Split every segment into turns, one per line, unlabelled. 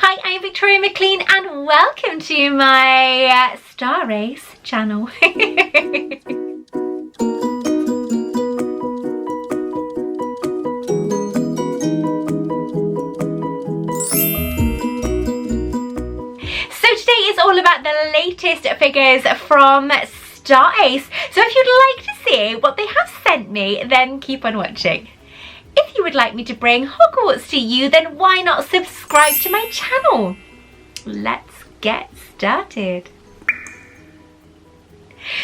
Hi, I'm Victoria Maclean and welcome to my Star Race channel. So today is all about the latest figures from Star Ace. So if you'd like to see what they have sent me, then keep on watching. If you would like me to bring Hogwarts to you, then why not subscribe to my channel? Let's get started.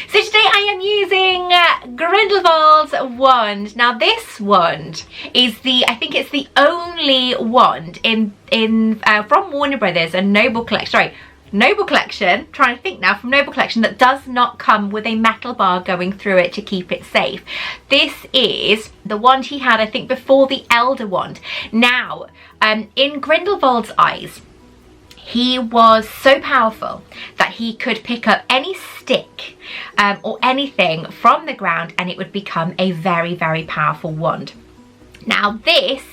So today I am using Grindelwald's wand. Now this wand is I think it's the only wand from Warner Brothers and Noble Collection, trying to think now, from Noble Collection that does not come with a metal bar going through it to keep it safe. This is the wand he had, I think, before the Elder Wand. Now, in Grindelwald's eyes, he was so powerful that he could pick up any stick or anything from the ground and it would become a very, very powerful wand. Now this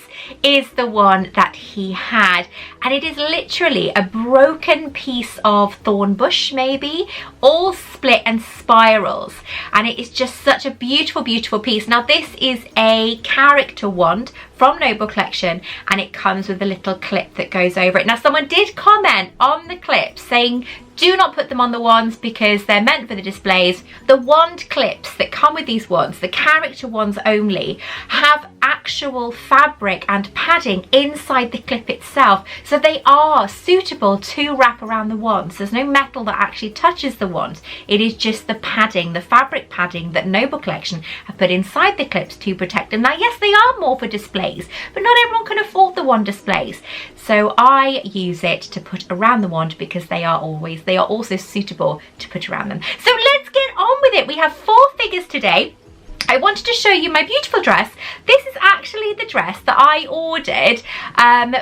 is the one that he had, and it is literally a broken piece of thorn bush, maybe, all split and spirals, and it is just such a beautiful, beautiful piece. Now this is a character wand from Noble Collection, and it comes with a little clip that goes over it. Now someone did comment on the clip saying do not put them on the wands because they're meant for the displays. The wand clips that come with these wands, the character wands only, have actual fabric and padding inside the clip itself, so they are suitable to wrap around the wands. There's no metal that actually touches the wands. It is just the padding, the fabric padding that Noble Collection have put inside the clips to protect them. Now yes, they are more for displays, but not everyone can afford the wand displays, so I use it to put around the wand because they are also suitable to put around them. So let's get on with it. We have 4 figures today. I wanted to show you my beautiful dress. This is actually the dress that I ordered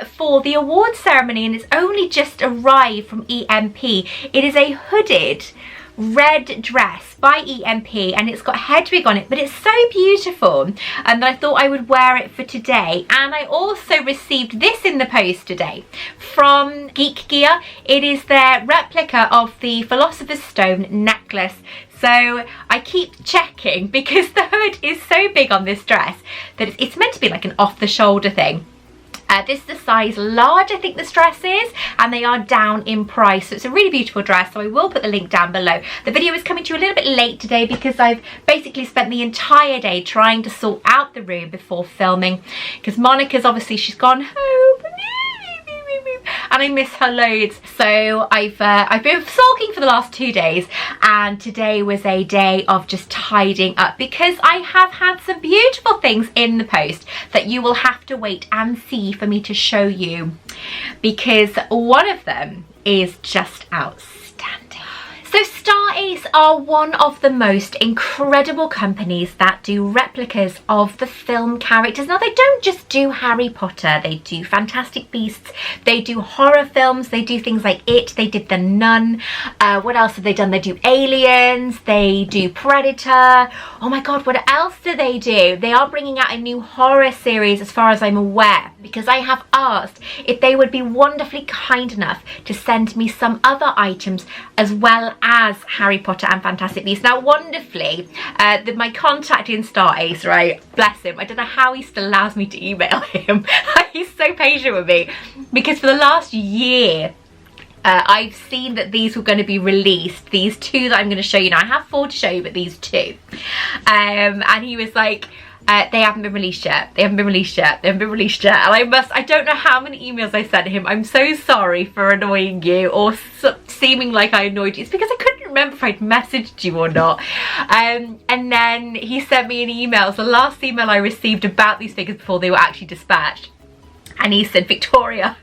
for the award ceremony, and it's only just arrived from EMP. It is a hooded red dress by EMP, and it's got Hedwig on it, but it's so beautiful and I thought I would wear it for today. And I also received this in the post today from Geek Gear. It is their replica of the Philosopher's Stone necklace. So I keep checking because the hood is so big on this dress that it's meant to be like an off-the-shoulder thing. This is a size large, I think this dress is, and they are down in price. So it's a really beautiful dress, so I will put the link down below. The video is coming to you a little bit late today because I've basically spent the entire day trying to sort out the room before filming, because Monica's obviously, she's gone home and I miss her loads. So I've been sulking for the last 2 days, and today was a day of just tidying up because I have had some beautiful things in the post that you will have to wait and see for me to show you, because one of them is just outstanding. So Star Ace are one of the most incredible companies that do replicas of the film characters. Now they don't just do Harry Potter, they do Fantastic Beasts, they do horror films, they do things like It, they did The Nun, what else have they done? They do Aliens, they do Predator, oh my god, what else do? They are bringing out a new horror series as far as I'm aware, because I have asked if they would be wonderfully kind enough to send me some other items as well as Harry Potter and Fantastic Beasts. Now wonderfully, my contact in Star Ace, right, bless him, I don't know how he still allows me to email him. He's so patient with me, because for the last year I've seen that these were going to be released, these 2 that I'm going to show you now. I have 4 to show you, but these 2, and he was like, they haven't been released yet, they haven't been released yet, they haven't been released yet. And I don't know how many emails I sent him. I'm so sorry for annoying you or seeming like I annoyed you. It's because I couldn't remember if I'd messaged you or not. And then he sent me an email. It's the last email I received about these figures before they were actually dispatched. And he said, Victoria,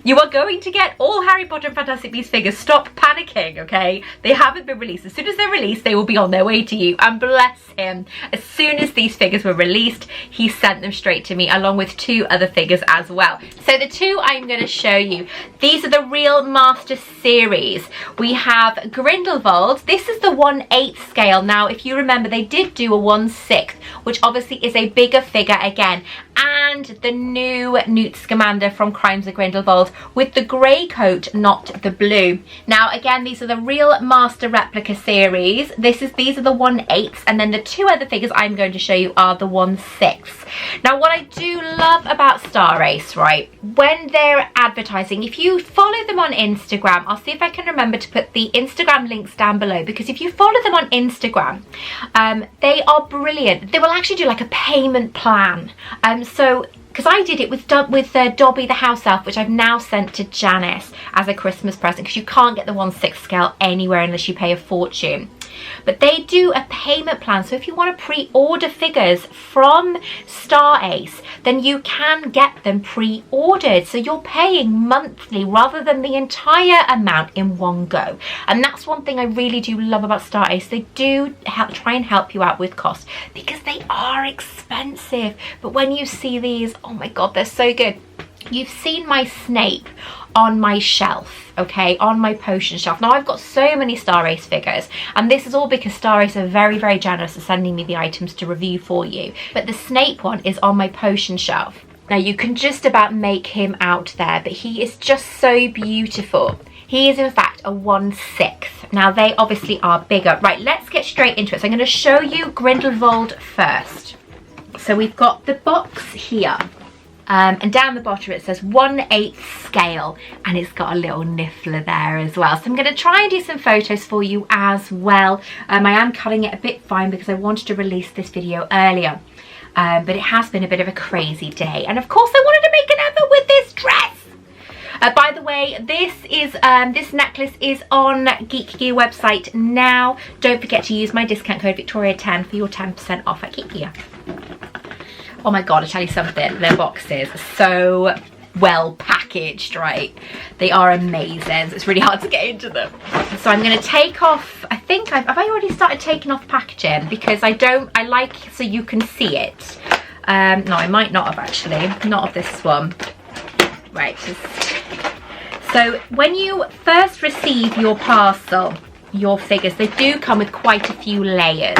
you are going to get all Harry Potter and Fantastic Beasts figures. Stop panicking, okay? They haven't been released. As soon as they're released, they will be on their way to you. And bless him, as soon as these figures were released, he sent them straight to me, along with 2 other figures as well. So the 2 I'm going to show you, these are the Real Master series. We have Grindelwald. This is the 1/8 scale. Now, if you remember, they did do a 1/6, which obviously is a bigger figure again. And the new Newt Scamander from Crimes of Grindelwald. Grindelwald with the grey coat, not the blue. Now again, these are the real master replica series. These are the 1/8, and then the two other figures I'm going to show you are the 1/6. Now what I do love about Star Ace, right, when they're advertising, if you follow them on Instagram, I'll see if I can remember to put the Instagram links down below, because if you follow them on Instagram, they are brilliant. They will actually do like a payment plan. So because I did it with Dobby the house elf, which I've now sent to Janice as a Christmas present, because you can't get the 1/6 scale anywhere unless you pay a fortune. But they do a payment plan, so if you want to pre-order figures from Star Ace, then you can get them pre-ordered, so you're paying monthly rather than the entire amount in one go. And that's one thing I really do love about Star Ace. They do try and help you out with cost, because they are expensive, but when you see these, oh my god, they're so good. You've seen my Snape on my shelf, okay, on my potion shelf. Now I've got so many Star Ace figures, and this is all because Star Ace are very, very generous at sending me the items to review for you. But the Snape one is on my potion shelf. Now you can just about make him out there, but he is just so beautiful. He is in fact a 1/6. Now they obviously are bigger. Right, let's get straight into it. So I'm going to show you Grindelwald first. So we've got the box here. And down the bottom it says 1/8 scale, and it's got a little niffler there as well. So I'm going to try and do some photos for you as well. I am cutting it a bit fine because I wanted to release this video earlier. But it has been a bit of a crazy day. And of course I wanted to make an effort with this dress. By the way, this necklace is on Geek Gear website now. Don't forget to use my discount code Victoria10 for your 10% off at Geek Gear. Oh my god, I tell you something, their boxes are so well packaged, right? They are amazing. It's really hard to get into them. So I'm going to take off, I think, have I already started taking off packaging? Because I like so you can see it. No, I might not have actually, not of this one. Right, so when you first receive your parcel, your figures, they do come with quite a few layers.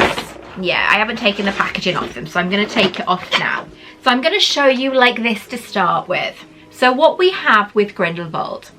Yeah, I haven't taken the packaging off them, so I'm going to take it off now. So I'm going to show you like this to start with. So what we have with Grindelwald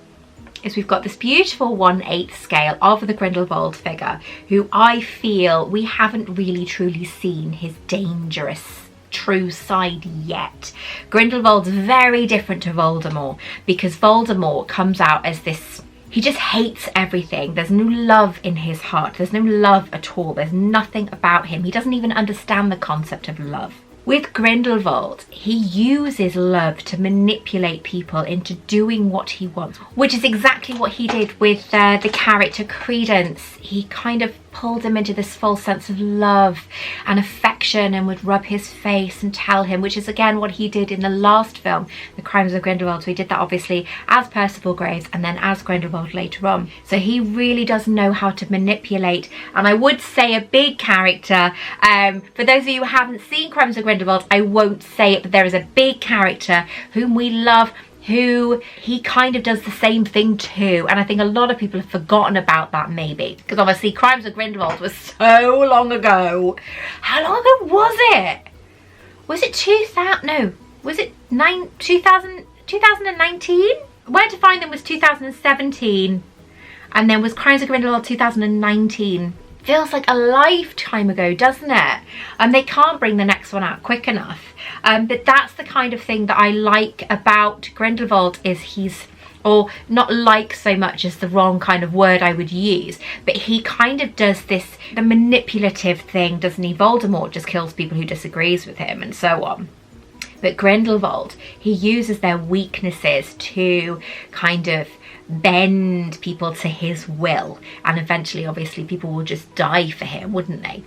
is we've got this beautiful 1/8 scale of the Grindelwald figure, who I feel we haven't really truly seen his dangerous true side yet. Grindelwald's very different to Voldemort, because Voldemort comes out as this, he just hates everything. There's no love in his heart. There's no love at all. There's nothing about him. He doesn't even understand the concept of love. With Grindelwald, he uses love to manipulate people into doing what he wants, which is exactly what he did with the character Credence. He kind of pulled him into this false sense of love and affection, and would rub his face and tell him, which is again what he did in the last film, The Crimes of Grindelwald. So he did that obviously as Percival Graves and then as Grindelwald later on. So he really does know how to manipulate, and I would say a big character. For those of you who haven't seen Crimes of Grindelwald, I won't say it, but there is a big character whom we love, who he kind of does the same thing too, and I think a lot of people have forgotten about that maybe, because obviously Crimes of Grindelwald was so long ago. How long ago was it? Was it 2000? No, was it 2019? Where to Find Them was 2017, and then was Crimes of Grindelwald 2019. Feels like a lifetime ago, doesn't it? And they can't bring the next one out quick enough. But that's the kind of thing that I like about Grindelwald, is he's, or not like so much as the wrong kind of word I would use, but he kind of does this, the manipulative thing, doesn't he? Voldemort just kills people who disagrees with him and so on. But Grindelwald, he uses their weaknesses to kind of bend people to his will, and eventually obviously people will just die for him, wouldn't they?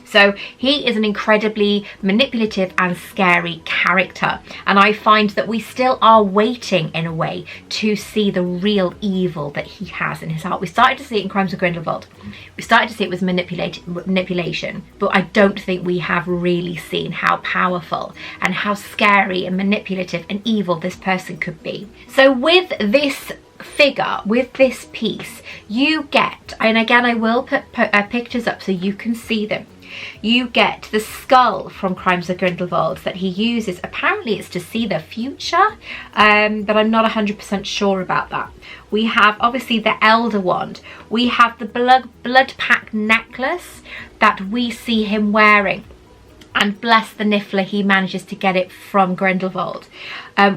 So he is an incredibly manipulative and scary character, and I find that we still are waiting in a way to see the real evil that he has in his heart. We started to see it in Crimes of Grindelwald. We started to see it was manipulation, but I don't think we have really seen how powerful and how scary and manipulative and evil this person could be. So with this figure, with this piece, you get, and again I will put pictures up so you can see them, you get the skull from Crimes of Grindelwald that he uses. Apparently it's to see the future, but I'm not 100% sure about that. We have obviously the Elder Wand. We have the blood pack necklace that we see him wearing. And bless the Niffler, he manages to get it from Grindelwald.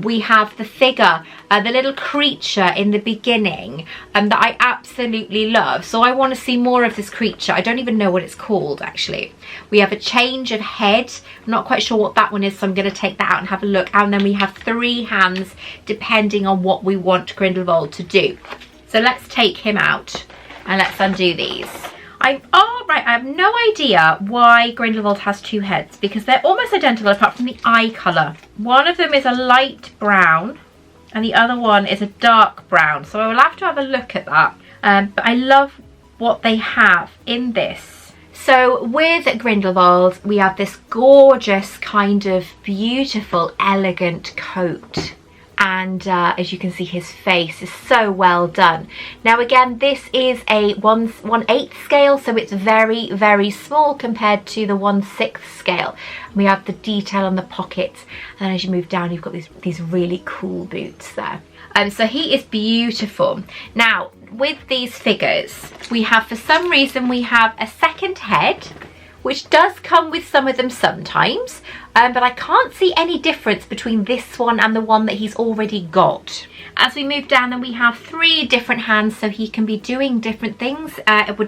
We have the figure, the little creature in the beginning that I absolutely love. So I want to see more of this creature. I don't even know what it's called, actually. We have a change of head. I'm not quite sure what that one is, so I'm going to take that out and have a look. And then we have 3 hands, depending on what we want Grindelwald to do. So let's take him out and let's undo these. Oh right, I have no idea why Grindelwald has 2 heads, because they're almost identical apart from the eye colour. One of them is a light brown and the other one is a dark brown, so I will have to have a look at that. But I love what they have in this. So with Grindelwald we have this gorgeous kind of beautiful elegant coat. And as you can see, his face is so well done. Now again, this is a 1/8 scale, so it's very, very small compared to the 1/6 scale. We have the detail on the pockets, and then as you move down, you've got these really cool boots there. So he is beautiful. Now, with these figures, we have, for some reason, we have a second head, which does come with some of them sometimes, but I can't see any difference between this one and the one that he's already got. As we move down, then we have 3 different hands, so he can be doing different things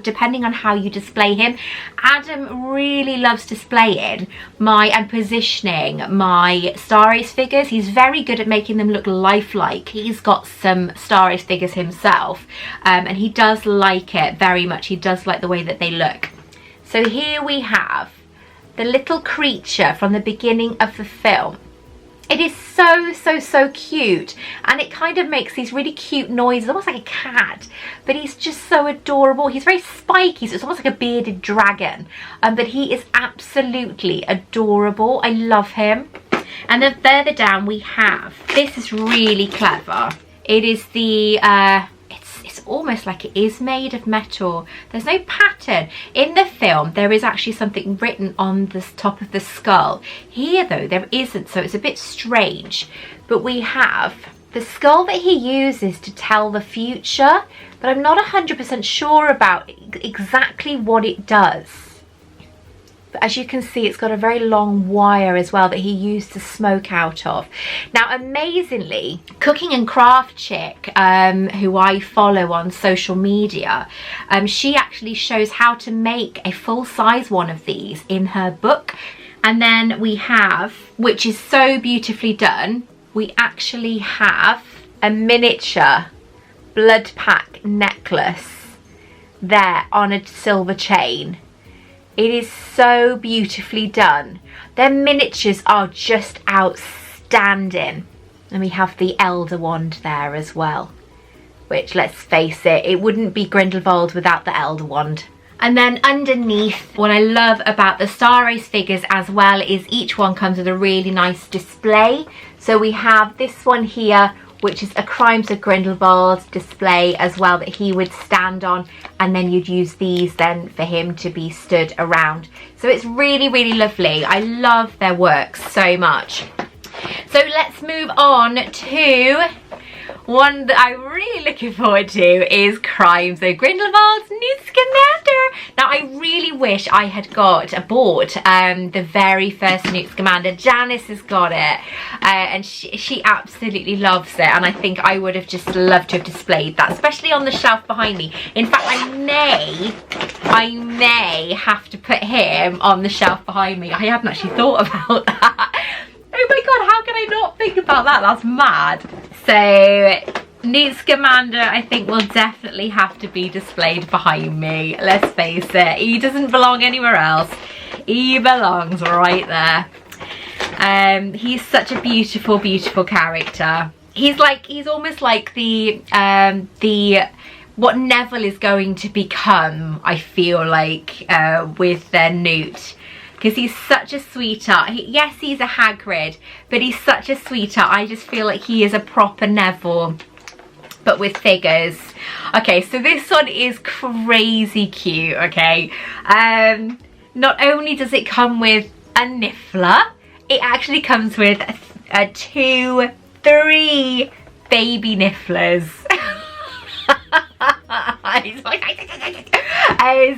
depending on how you display him. Adam really loves displaying and positioning my Star Ace figures. He's very good at making them look lifelike. He's got some Star Ace figures himself, and he does like it very much. He does like the way that they look. So here we have the little creature from the beginning of the film. It is so cute, and it kind of makes these really cute noises, almost like a cat, but he's just so adorable. He's very spiky, so it's almost like a bearded dragon, but he is absolutely adorable. I love him. And then further down we have, this is really clever. It is the it's almost like it is made of metal. There's no pattern. In the film, there is actually something written on the top of the skull. Here, though, there isn't, so it's a bit strange. But we have the skull that he uses to tell the future, but I'm not 100% sure about exactly what it does. But as you can see, it's got a very long wire as well that he used to smoke out of. Now, amazingly, Cooking and Craft Chick, who I follow on social media, she actually shows how to make a full-size one of these in her book. And then we have, which is so beautifully done, we actually have a miniature blood pack necklace there on a silver chain. It is so beautifully done. Their miniatures are just outstanding. And we have the Elder Wand there as well, which, let's face it, it wouldn't be Grindelwald without the Elder Wand. And then underneath, what I love about the Star Ace figures as well is each one comes with a really nice display. So we have this one here, which is a Crimes of Grindelwald display as well that he would stand on, and then you'd use these then for him to be stood around. So it's really, really lovely. I love their works so much. So let's move on to one that I'm really looking forward to, is Crimes of Grindelwald's Newt Scamander. Now, I really wish I had bought the very first Newt Scamander. Janice has got it, and she absolutely loves it, and I think I would have just loved to have displayed that, especially on the shelf behind me. In fact, I may have to put him on the shelf behind me. I haven't actually thought about that. Oh my god, how can I not think about that? That's mad. So, Newt Scamander, I think, will definitely have to be displayed behind me. Let's face it, he doesn't belong anywhere else. He belongs right there. He's such a beautiful, beautiful character. He's almost like what Neville is going to become, I feel like, with Newt. Because he's such a sweetheart. Yes, he's a Hagrid, but he's such a sweetheart. I just feel like he is a proper Neville, but with figures. Okay, so this one is crazy cute, okay? not only does it come with a niffler, it actually comes with three baby nifflers.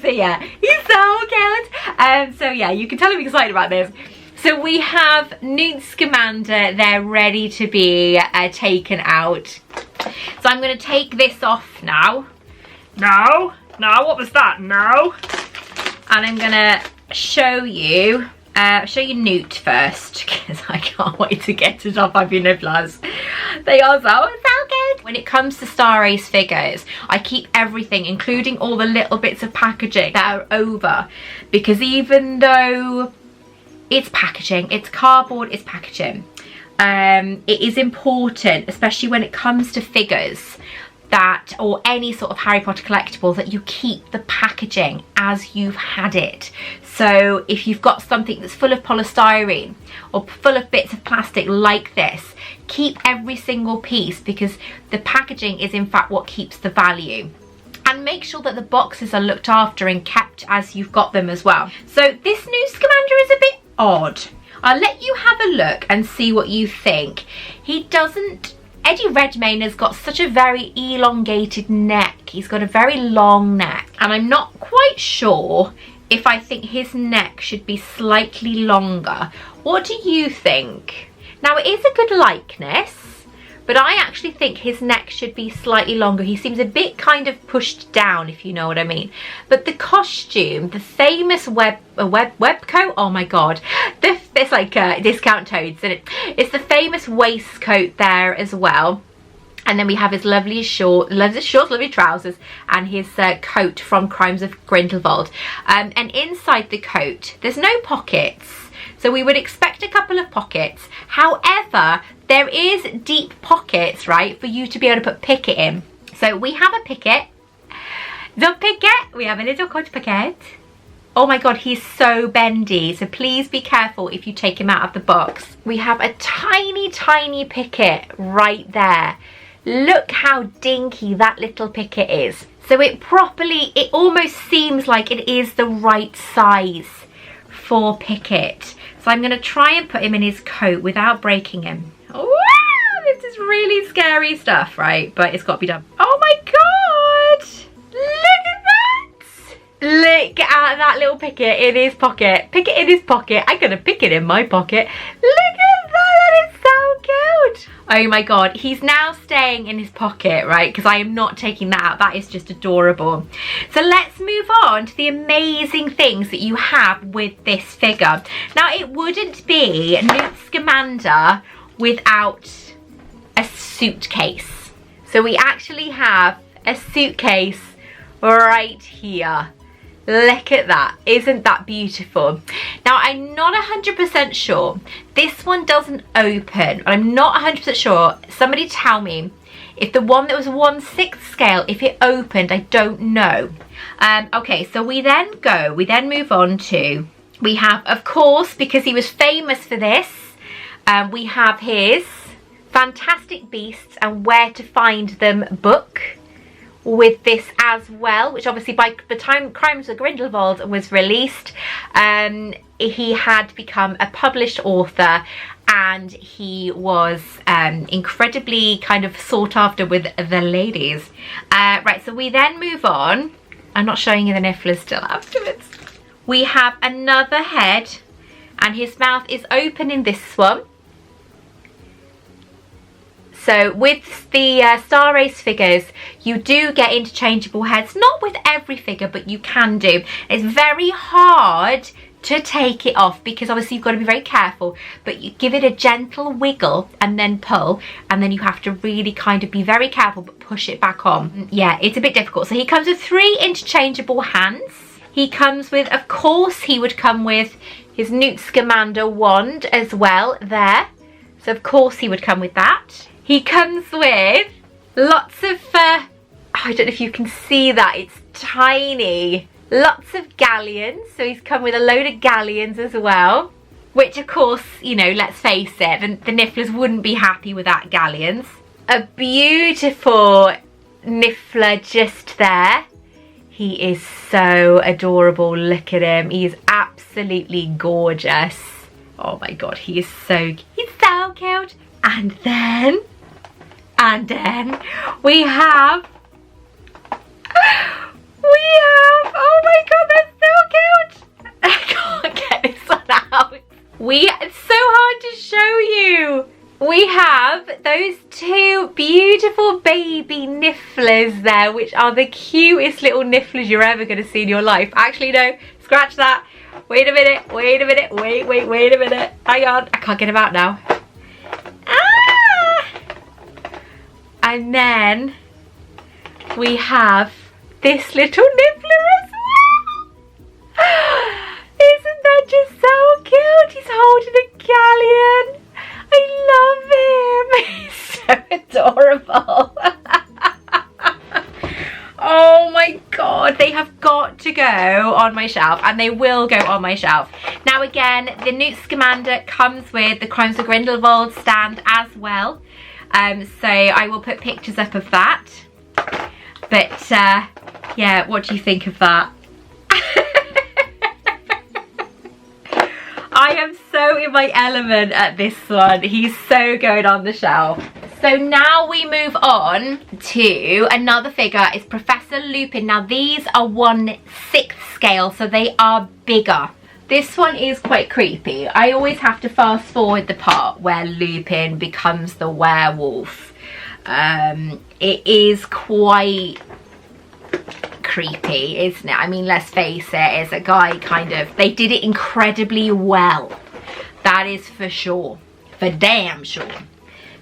So yeah, he's so cute. So yeah, you can tell I'm excited about this. So we have Newt, Scamander, they're ready to be taken out. So I'm going to take this off now. No, what was that? No. And I'm going to show you Newt first, because I can't wait to get it off my nipples. They are so good. When it comes to Star Ace figures, I keep everything, including all the little bits of packaging that are over, because even though it's packaging, it's cardboard, it's packaging, it is important, especially when it comes to figures, that, or any sort of Harry Potter collectible, that you keep the packaging as you've had it. So if you've got something that's full of polystyrene or full of bits of plastic like this, keep every single piece, because the packaging is in fact what keeps the value. And make sure that the boxes are looked after and kept as you've got them as well. So this new Scamander is a bit odd. I'll let you have a look and see what you think. Eddie Redmayne has got such a very elongated neck. He's got a very long neck, and I'm not quite sure if I think his neck should be slightly longer. What do you think? Now, it is a good likeness, but I actually think his neck should be slightly longer. He seems a bit kind of pushed down, if you know what I mean. But the costume, the famous web coat, oh my god, it's like discount toads, and it's the famous waistcoat there as well. And then we have his lovely lovely trousers, and his coat from Crimes of Grindelwald. And inside the coat, there's no pockets, so we would expect a couple of pockets. However, there is deep pockets, right, for you to be able to put picket in. So we have a picket. We have a little coat picket. Oh my god, he's so bendy, so please be careful if you take him out of the box. We have a tiny, tiny picket right there. Look how dinky that little picket is. So it almost seems like it is the right size for picket. So I'm going to try and put him in his coat without breaking him. Wow, this is really scary stuff, right? But it's got to be done. Oh my god! Look at that! Look at that little picket in his pocket. Picket in his pocket. I'm going to pick it in my pocket. Look at that! That is so cute! Oh my god, he's now staying in his pocket, right? Because I am not taking that out. That is just adorable. So let's move on to the amazing things that you have with this figure. Now, it wouldn't be Newt Scamander without a suitcase. So we actually have a suitcase right here. Look at that. Isn't that beautiful? Now, I'm not 100% sure. This one doesn't open. I'm not 100% sure. Somebody tell me if the one that was 1/6 scale, if it opened. I don't know. Okay, so we then move on to, we have, of course, because he was famous for this, we have his Fantastic Beasts and Where to Find Them book with this as well, which obviously by the time Crimes of Grindelwald was released, he had become a published author, and he was incredibly kind of sought after with the ladies. Right, so we then move on. I'm not showing you the nifflers still afterwards. We have another head, and his mouth is open in this one. So with the Star Ace figures, you do get interchangeable heads. Not with every figure, but you can do. It's very hard to take it off, because obviously you've got to be very careful, but you give it a gentle wiggle and then pull, and then you have to really kind of be very careful but push it back on. Yeah, it's a bit difficult. So he comes with 3 interchangeable hands. He comes with, of course, he would come with his Newt Scamander wand as well there. So of course he would come with that. He comes with lots of, I don't know if you can see that, it's tiny. Lots of galleons, so he's come with a load of galleons as well. Which of course, you know, let's face it, the nifflers wouldn't be happy with that galleons. A beautiful niffler just there. He is so adorable. Look at him. He is absolutely gorgeous. Oh my god, he's so cute. And then we have, oh my god, that's so cute. I can't get this one out. It's so hard to show you. We have those two beautiful baby nifflers there, which are the cutest little nifflers you're ever going to see in your life. Actually, no, scratch that. Wait a minute. Wait a minute. Hang on, I can't get them out now. Ah! And then we have this little niffler as well. Isn't that just so cute? He's holding a galleon. I love him. He's so adorable. Oh my god, they have got to go on my shelf, and they will go on my shelf. Now again, the Newt Scamander comes with the Crimes of Grindelwald stand as well. So I will put pictures up of that. But yeah, what do you think of that? I am so in my element at this one. He's so going on the shelf. So now we move on to another figure. It's Professor Lupin. Now these are 1/6 scale, so they are bigger. This one is quite creepy. I always have to fast forward the part where Lupin becomes the werewolf. It is quite creepy, isn't it? I mean, let's face it, it's a guy kind of, they did it incredibly well. That is for sure. For damn sure.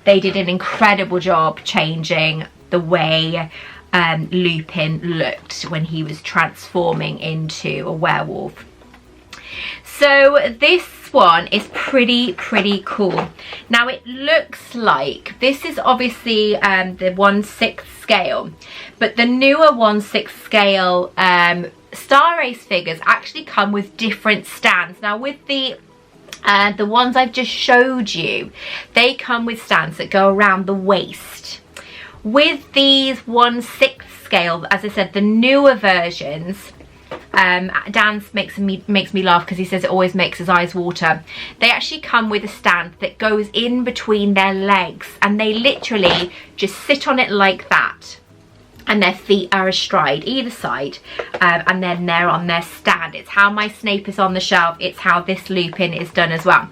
They did an incredible job changing the way Lupin looked when he was transforming into a werewolf. So this one is pretty cool. Now it looks like, this is obviously the 1/6 scale, but the newer 1/6 scale Star Race figures actually come with different stands. Now with the ones I've just showed you, they come with stands that go around the waist. With these 1/6 scale, as I said, the newer versions, Dan makes me laugh because he says it always makes his eyes water. They actually come with a stand that goes in between their legs, and they literally just sit on it like that, and their feet are astride either side, and then they're on their stand. It's how my Snape is on the shelf. It's how this Lupin is done as well.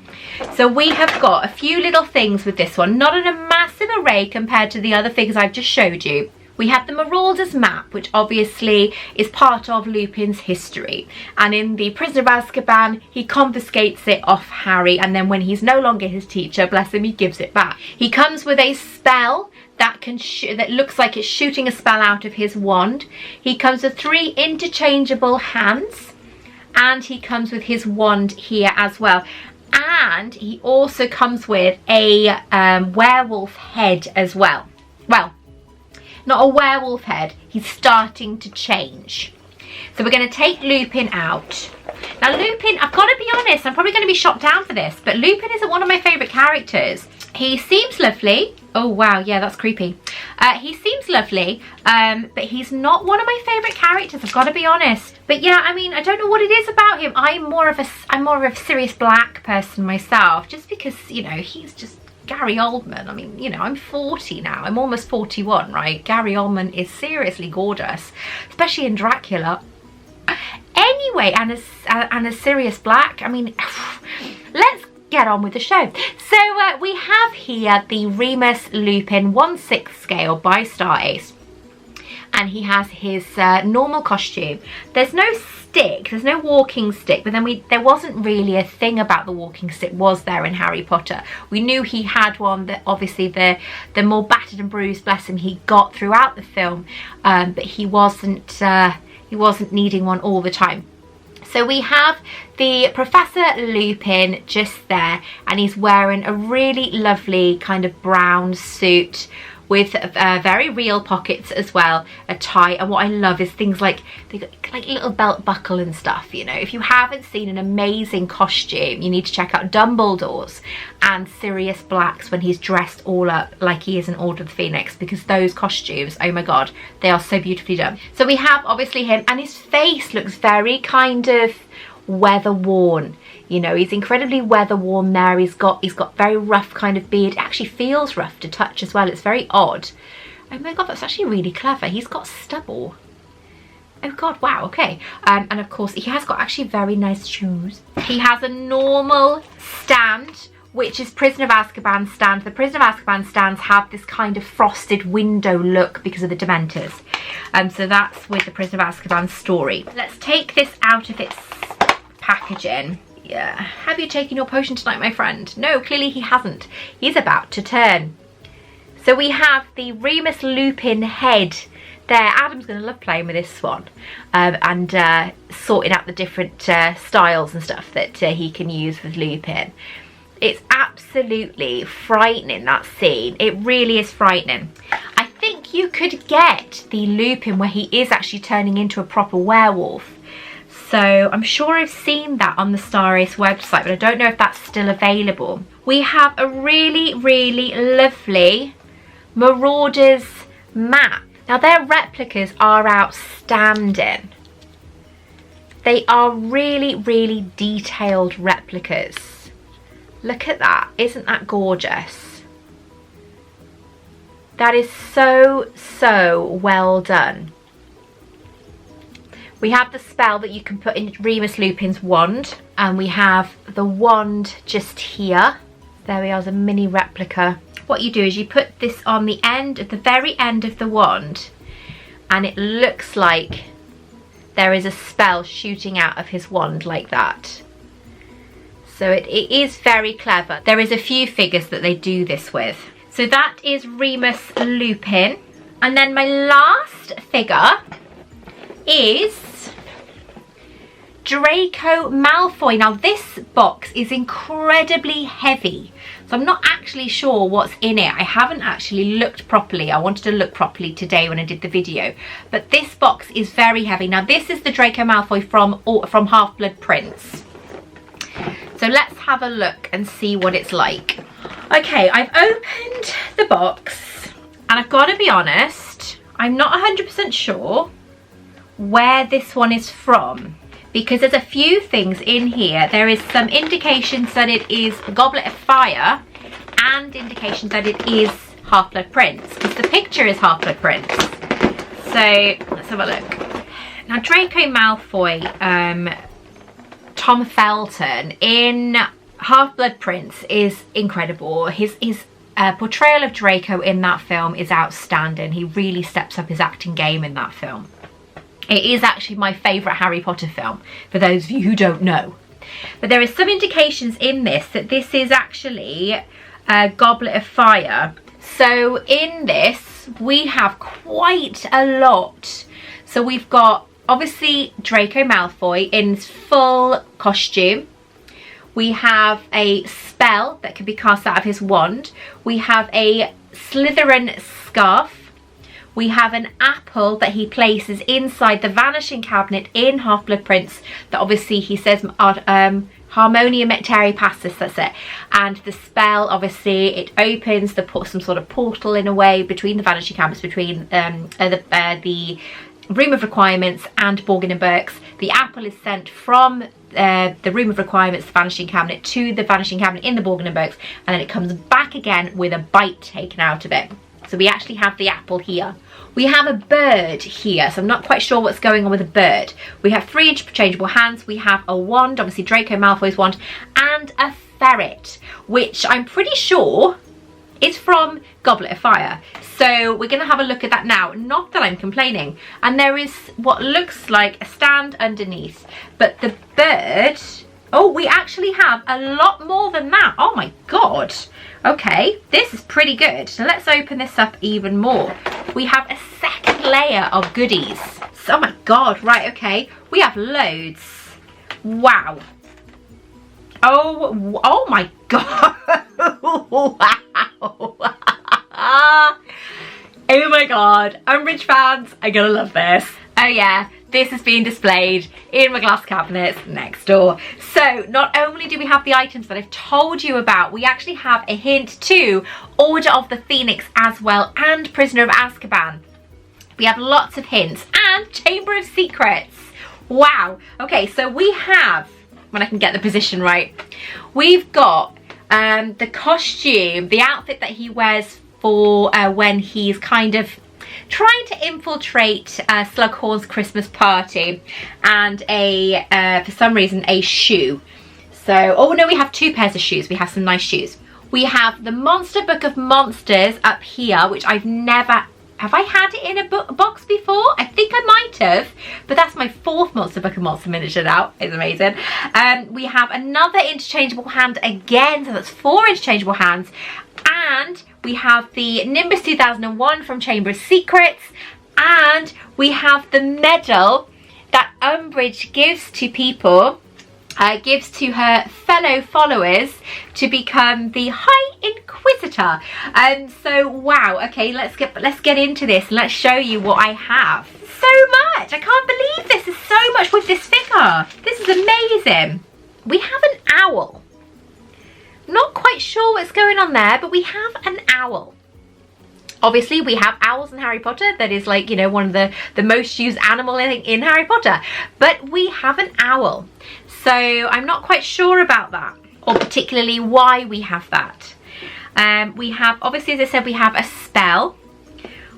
So we have got a few little things with this one, not in a massive array compared to the other figures I've just showed you. We have the Marauder's map, which obviously is part of Lupin's history. And in the Prisoner of Azkaban, he confiscates it off Harry, and then when he's no longer his teacher, bless him, he gives it back. He comes with a spell that that looks like it's shooting a spell out of his wand. He comes with 3 interchangeable hands, and he comes with his wand here as well. And he also comes with a werewolf head as well. Well, not a werewolf head, he's starting to change. So we're going to take Lupin out. Now Lupin, I've got to be honest, I'm probably going to be shot down for this, but Lupin isn't one of my favourite characters. He seems lovely. Oh wow, yeah, that's creepy. He seems lovely, but he's not one of my favourite characters, I've got to be honest. But yeah, I mean, I don't know what it is about him. I'm more of a Sirius Black person myself, just because, you know, he's just Gary Oldman. I mean, you know, I'm 40 now. I'm almost 41, right? Gary Oldman is seriously gorgeous, especially in Dracula. Anyway, and as Sirius Black, I mean, let's get on with the show. So we have here the Remus Lupin 1/6 scale by Star Ace, and he has his normal costume. There's no stick, there's no walking stick, but then there wasn't really a thing about the walking stick, was there, in Harry Potter? We knew he had one, that obviously the more battered and bruised, bless him, he got throughout the film, but he wasn't needing one all the time. So we have the Professor Lupin just there, and he's wearing a really lovely kind of brown suit with very real pockets as well, a tie. And what I love is things like they got like little belt buckle and stuff, you know. If you haven't seen an amazing costume, you need to check out Dumbledore's and Sirius Black's when he's dressed all up like he is in Order of the Phoenix, because those costumes, oh my god, they are so beautifully done. So we have obviously him, and his face looks very kind of weather worn. You know, he's incredibly weather worn there. He's got very rough kind of beard. It actually feels rough to touch as well. It's very odd. Oh my god, that's actually really clever. He's got stubble. Oh god, wow, okay. And of course he has got actually very nice shoes. He has a normal stand, which is Prisoner of Azkaban stand. The Prisoner of Azkaban stands have this kind of frosted window look because of the Dementors. So that's with the Prisoner of Azkaban story. Let's take this out of its packaging. Yeah. Have you taken your potion tonight, my friend? No, clearly he hasn't. He's about to turn. So we have the Remus Lupin head there. Adam's going to love playing with this one and sorting out the different styles and stuff that he can use with Lupin. It's absolutely frightening, that scene. It really is frightening. I think you could get the Lupin where he is actually turning into a proper werewolf. So I'm sure I've seen that on the Star Ace website, but I don't know if that's still available. We have a really, really lovely Marauders map. Now their replicas are outstanding. They are really, really detailed replicas. Look at that. Isn't that gorgeous? That is so, so well done. We have the spell that you can put in Remus Lupin's wand, and we have the wand just here. There we are, the mini replica. What you do is you put this on the end, at the very end of the wand, and it looks like there is a spell shooting out of his wand like that. So it is very clever. There is a few figures that they do this with. So that is Remus Lupin. And then my last figure is Draco Malfoy. Now this box is incredibly heavy, so I'm not actually sure what's in it. I haven't actually looked properly. I wanted to look properly today when I did the video, but this box is very heavy. Now this is the Draco Malfoy from Half-Blood Prince. So let's have a look and see what it's like. Okay, I've opened the box and I've got to be honest, I'm not 100% sure where this one is from, because there's a few things in here. There is some indications that it is Goblet of Fire and indications that it is Half-Blood Prince, because the picture is Half-Blood Prince. So let's have a look. Now Draco Malfoy, Tom Felton in Half-Blood Prince is incredible. His portrayal of Draco in that film is outstanding. He really steps up his acting game in that film. It is actually my favourite Harry Potter film, for those of you who don't know. But there is some indications in this that this is actually a Goblet of Fire. So in this, we have quite a lot. So we've got, obviously, Draco Malfoy in full costume. We have a spell that can be cast out of his wand. We have a Slytherin scarf. We have an apple that he places inside the vanishing cabinet in Half-Blood Prince that obviously he says Harmonia Mecteri Passus, that's it. And the spell, obviously, it opens some sort of portal in a way between the vanishing cabinets, between the Room of Requirements and Borgin and Burke's. The apple is sent from the Room of Requirements, the Vanishing Cabinet, to the Vanishing Cabinet in the Borgin and Burke's, and then it comes back again with a bite taken out of it. So we actually have the apple here. We have a bird here, so I'm not quite sure what's going on with a bird. We have 3 interchangeable hands. We have a wand, obviously Draco Malfoy's wand, and a ferret, which I'm pretty sure is from Goblet of Fire. So we're going to have a look at that now. Not that I'm complaining. And there is what looks like a stand underneath. But the bird... Oh, we actually have a lot more than that. Oh my god. Okay, this is pretty good. So let's open this up even more. We have a second layer of goodies. So, oh my god, right, okay. We have loads. Wow. Oh my god. Wow. Oh my god, Umbridge fans are gonna love this. Oh yeah, this is being displayed in my glass cabinets next door. So not only do we have the items that I've told you about, we actually have a hint to Order of the Phoenix as well, and Prisoner of Azkaban. We have lots of hints, and Chamber of Secrets. Wow. Okay, so we have, when I can get the position right, we've got the costume, the outfit that he wears for when he's kind of trying to infiltrate Slughorn's Christmas party, and for some reason, a shoe. So, oh no, we have two pairs of shoes. We have some nice shoes. We have the Monster Book of Monsters up here, which I've never... Have I had it in a box before? I think I might have, but that's my 4th Monster Book of Monster miniature now. It's amazing. We have another interchangeable hand again, so that's 4 interchangeable hands. And we have the Nimbus 2001 from Chamber of Secrets. And we have the medal that Umbridge gives to people, gives to her fellow followers to become the High Inquisitor. So wow, okay, let's get into this and let's show you what I have. So much! I can't believe this is so much with this figure. This is amazing. We have an owl. Not quite sure what's going on there, but we have an owl. Obviously, we have owls in Harry Potter. That is, like, you know, one of the most used animal in Harry Potter. But we have an owl. So I'm not quite sure about that, or particularly why we have that. We have, obviously, as I said, we have a spell.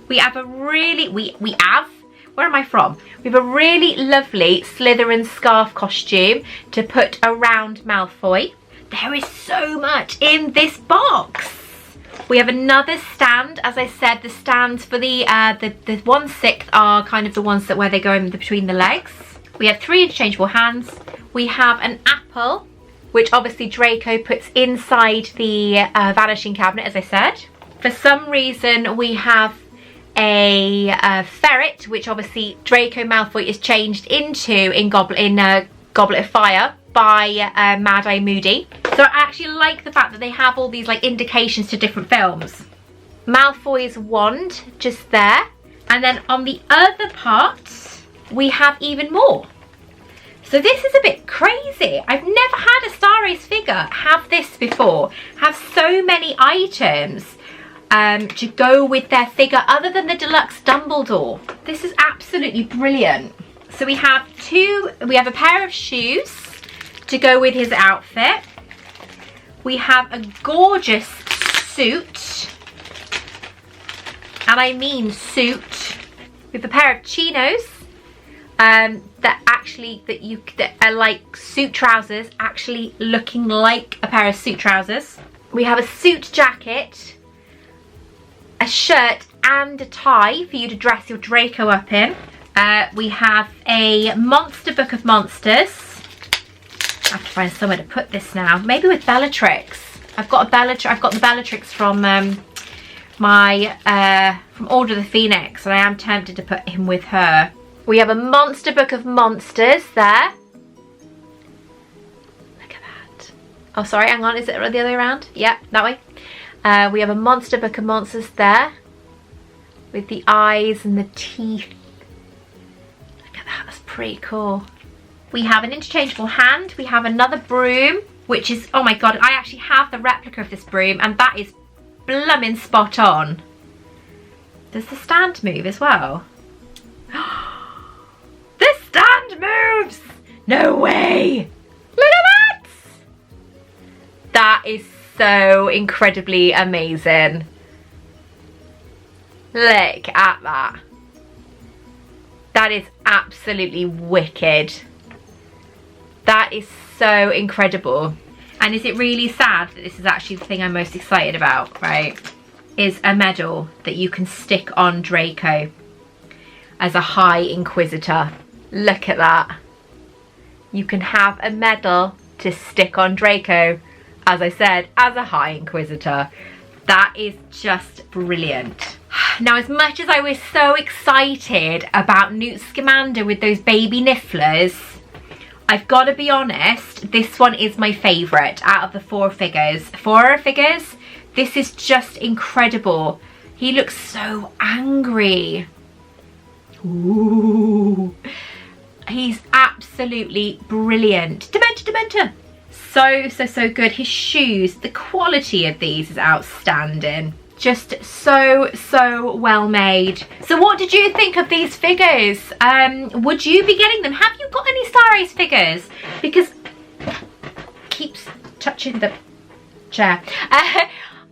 We have a really, we have, where am I from? We have a really lovely Slytherin scarf costume to put around Malfoy. There is so much in this box. We have another stand. As I said, the stands for the 1/6 are kind of the ones where they go in between the legs. We have 3 interchangeable hands. We have an apple, which obviously Draco puts inside the vanishing cabinet, as I said. For some reason, we have a ferret, which obviously Draco Malfoy is changed into in Goblet of Fire by Mad-Eye Moody. So I actually like the fact that they have all these like indications to different films. Malfoy's wand just there, and then on the other part we have even more. So this is a bit crazy. I've never had a Star Race figure have this before, have so many items to go with their figure other than the deluxe Dumbledore. This is absolutely brilliant. So we have a pair of shoes to go with his outfit. We have a gorgeous suit, and I mean suit, with a pair of chinos that are like suit trousers, actually looking like a pair of suit trousers. We have a suit jacket, a shirt and a tie for you to dress your Draco up in. We have a Monster Book of Monsters. I have to find somewhere to put this now. Maybe with Bellatrix. I've got the Bellatrix from from Order of the Phoenix, and I am tempted to put him with her. We have a Monster Book of Monsters there. Look at that. Oh, sorry, hang on. Is it the other way around? Yeah, that way. We have a Monster Book of Monsters there, with the eyes and the teeth. Look at that. That's pretty cool. We have an interchangeable hand. We have another broom, which is, oh my god, I actually have the replica of this broom, and that is blooming spot on. Does the stand move as well? The stand moves! No way! Look at that! That is so incredibly amazing. Look at that. That is absolutely wicked. That is so incredible. And is it really sad that this is actually the thing I'm most excited about, right? Is a medal that you can stick on Draco as a High Inquisitor. Look at that. You can have a medal to stick on Draco, as I said, as a High Inquisitor. That is just brilliant. Now, as much as I was so excited about Newt Scamander with those baby nifflers, I've got to be honest, this one is my favourite out of the 4 figures. 4 figures, this is just incredible He looks so angry. Ooh. He's absolutely brilliant. Dementor. So good. His shoes, the quality of these is outstanding. Just so well made. So what did you think of these figures? Would you be getting them? Have you got any Star Ace figures? Because keeps touching the chair.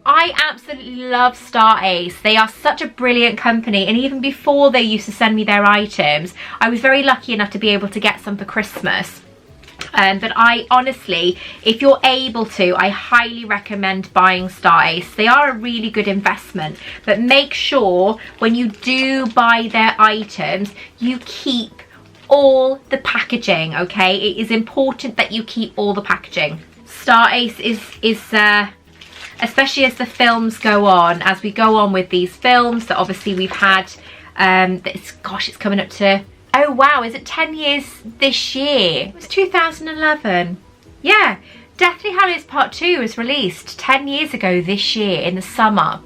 I absolutely love Star Ace. They are such a brilliant company, and even before they used to send me their items, I was very lucky enough to be able to get some for Christmas. But I honestly, if you're able to, I highly recommend buying Star Ace. They are a really good investment, but make sure when you do buy their items, you keep all the packaging, okay? It is important that you keep all the packaging. Star Ace is especially as the films go on, as we go on with these films that obviously we've had, it's coming up to, oh wow, is it 10 years this year? It was 2011. Yeah, Deathly Hallows Part 2 was released 10 years ago this year in the summer,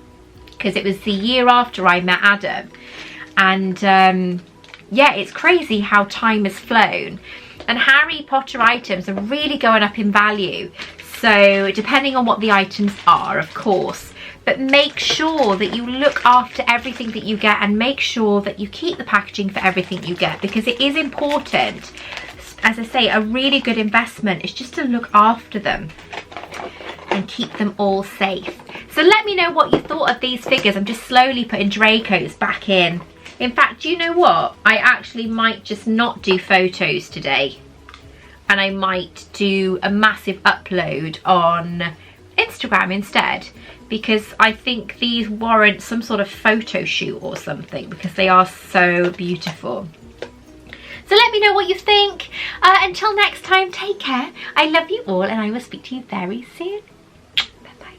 because it was the year after I met Adam. And yeah, it's crazy how time has flown. And Harry Potter items are really going up in value. So depending on what the items are, of course, but make sure that you look after everything that you get, and make sure that you keep the packaging for everything you get, because it is important. As I say, a really good investment is just to look after them and keep them all safe. So let me know what you thought of these figures. I'm just slowly putting Dracos back in. In fact, do you know what? I actually might just not do photos today. And I might do a massive upload on Instagram instead, because I think these warrant some sort of photo shoot or something, because they are so beautiful. So let me know what you think. Until next time, take care. I love you all, and I will speak to you very soon. Bye-bye.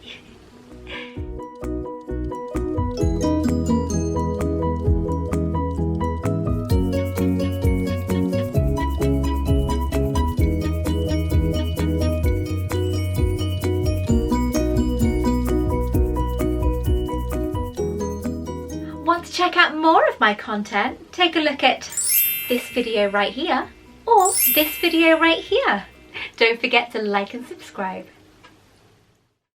Want to check out more of my content? Take a look at this video right here, or this video right here. Don't forget to like and subscribe.